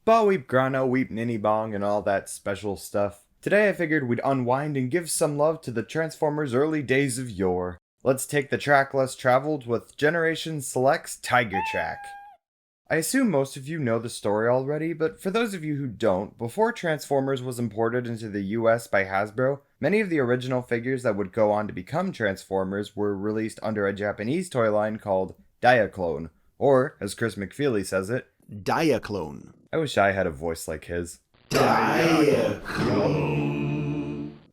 Ba weep grano weep ninny bong and all that special stuff. Today I figured we'd unwind and give some love to the Transformers' early days of yore. Let's take the track less traveled with Generation Select's Tigertrack. I assume most of you know the story already, but for those of you who don't, before Transformers was imported into the US by Hasbro, many of the original figures that would go on to become Transformers were released under a Japanese toy line called Diaclone, or, as Chris McFeely says it, Diaclone. I wish I had a voice like his. Diaclone.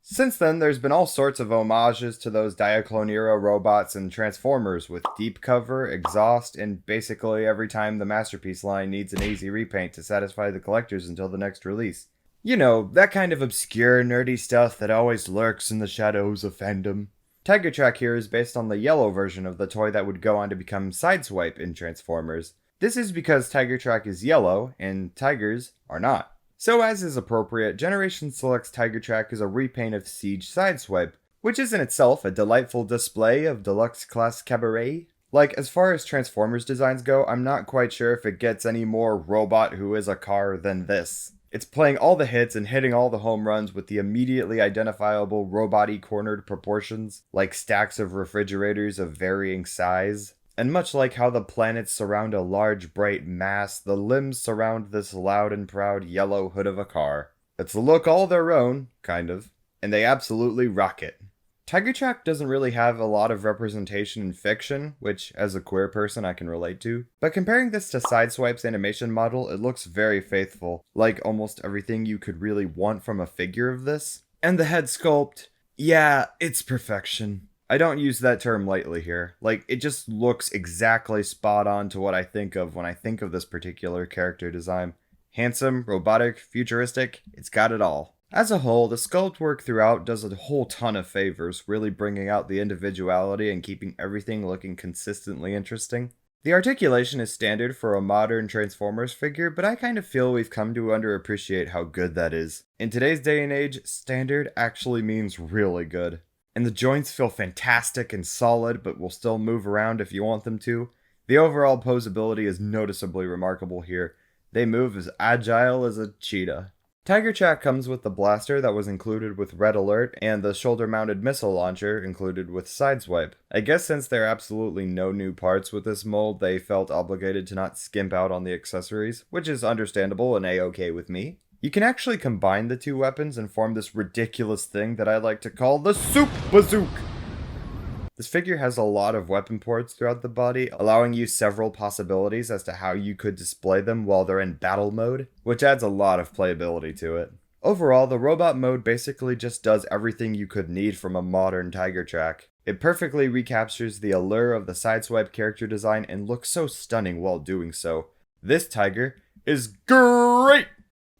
Since then, there's been all sorts of homages to those Diaclone-era robots and Transformers with deep cover, exhaust, and basically every time the Masterpiece line needs an easy repaint to satisfy the collectors until the next release. You know, that kind of obscure, nerdy stuff that always lurks in the shadows of fandom. Tigertrack here is based on the yellow version of the toy that would go on to become Sideswipe in Transformers. This is because Tigertrack is yellow, and tigers are not. So as is appropriate, Generation Select's Tigertrack is a repaint of Siege Sideswipe, which is in itself a delightful display of Deluxe class cabaret. Like, as far as Transformers designs go, I'm not quite sure if it gets any more robot who is a car than this. It's playing all the hits and hitting all the home runs with the immediately identifiable robot-y cornered proportions, like stacks of refrigerators of varying size. And much like how the planets surround a large bright mass, the limbs surround this loud and proud yellow hood of a car. It's a look all their own, kind of, and they absolutely rock it. Tigertrack doesn't really have a lot of representation in fiction, which, as a queer person, I can relate to. But comparing this to Sideswipe's animation model, it looks very faithful, like almost everything you could really want from a figure of this. And the head sculpt, yeah, it's perfection. I don't use that term lightly here. Like, it just looks exactly spot on to what I think of when I think of this particular character design. Handsome, robotic, futuristic, it's got it all. As a whole, the sculpt work throughout does a whole ton of favors, really bringing out the individuality and keeping everything looking consistently interesting. The articulation is standard for a modern Transformers figure, but I kind of feel we've come to underappreciate how good that is. In today's day and age, standard actually means really good. And the joints feel fantastic and solid, but will still move around if you want them to. The overall posability is noticeably remarkable here. They move as agile as a cheetah. Tigertrack comes with the blaster that was included with Red Alert and the shoulder-mounted missile launcher included with Sideswipe. I guess since there are absolutely no new parts with this mold, they felt obligated to not skimp out on the accessories, which is understandable and a-okay with me. You can actually combine the two weapons and form this ridiculous thing that I like to call the Soup Bazook. This figure has a lot of weapon ports throughout the body, allowing you several possibilities as to how you could display them while they're in battle mode, which adds a lot of playability to it. Overall, the robot mode basically just does everything you could need from a modern Tigertrack. It perfectly recaptures the allure of the Sideswipe character design and looks so stunning while doing so. This tiger is great!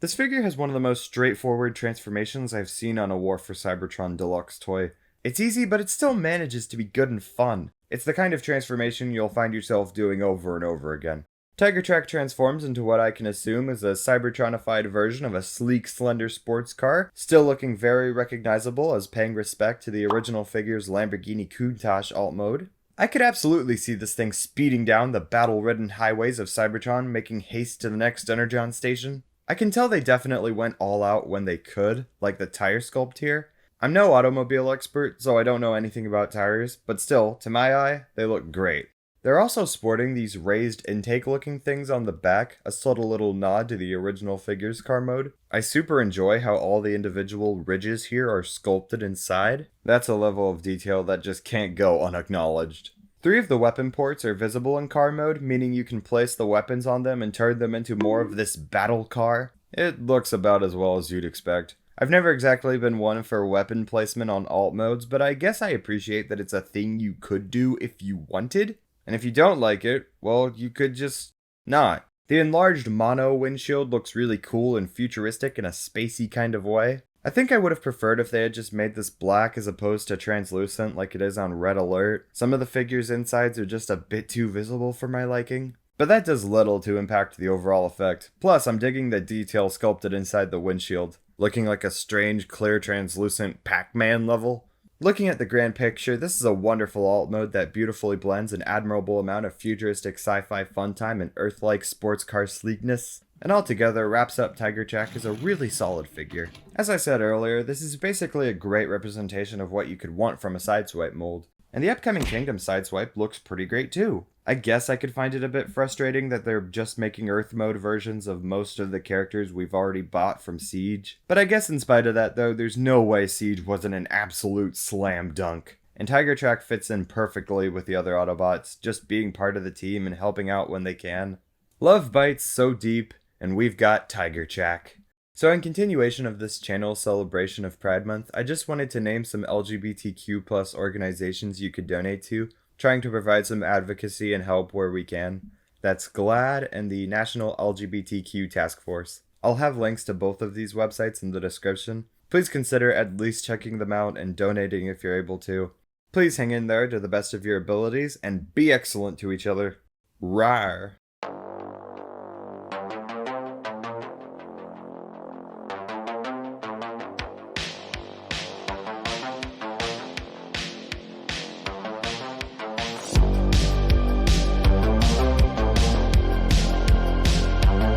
This figure has one of the most straightforward transformations I've seen on a War for Cybertron Deluxe toy. It's easy, but it still manages to be good and fun. It's the kind of transformation you'll find yourself doing over and over again. Tigertrack transforms into what I can assume is a Cybertronified version of a sleek, slender sports car, still looking very recognizable as paying respect to the original figure's Lamborghini Countach alt mode. I could absolutely see this thing speeding down the battle-ridden highways of Cybertron, making haste to the next Energon station. I can tell they definitely went all out when they could, like the tire sculpt here. I'm no automobile expert, so I don't know anything about tires, but still, to my eye, they look great. They're also sporting these raised intake looking things on the back, a subtle little nod to the original figure's car mode. I super enjoy how all the individual ridges here are sculpted inside. That's a level of detail that just can't go unacknowledged. 3 of the weapon ports are visible in car mode, meaning you can place the weapons on them and turn them into more of this battle car. It looks about as well as you'd expect. I've never exactly been one for weapon placement on alt modes, but I guess I appreciate that it's a thing you could do if you wanted. And if you don't like it, well, you could just not. The enlarged mono windshield looks really cool and futuristic in a spacey kind of way. I think I would have preferred if they had just made this black as opposed to translucent like it is on Red Alert. Some of the figures' insides are just a bit too visible for my liking. But that does little to impact the overall effect. Plus, I'm digging the detail sculpted inside the windshield, looking like a strange, clear, translucent Pac-Man level. Looking at the grand picture, this is a wonderful alt mode that beautifully blends an admirable amount of futuristic sci-fi fun time and Earth-like sports car sleekness. and altogether wraps up Tigertrack as a really solid figure. As I said earlier, this is basically a great representation of what you could want from a Sideswipe mold. And the upcoming Kingdom Sideswipe looks pretty great too. I guess I could find it a bit frustrating that they're just making Earth mode versions of most of the characters we've already bought from Siege. But I guess in spite of that though, there's no way Siege wasn't an absolute slam dunk. And Tigertrack fits in perfectly with the other Autobots, just being part of the team and helping out when they can. Love bites so deep, and we've got Tigertrack. So in continuation of this channel celebration of Pride Month, I just wanted to name some LGBTQ+ organizations you could donate to, trying to provide some advocacy and help where we can. That's GLAAD and the National LGBTQ Task Force. I'll have links to both of these websites in the description. Please consider at least checking them out and donating if you're able to. Please hang in there to the best of your abilities and be excellent to each other. Rawr.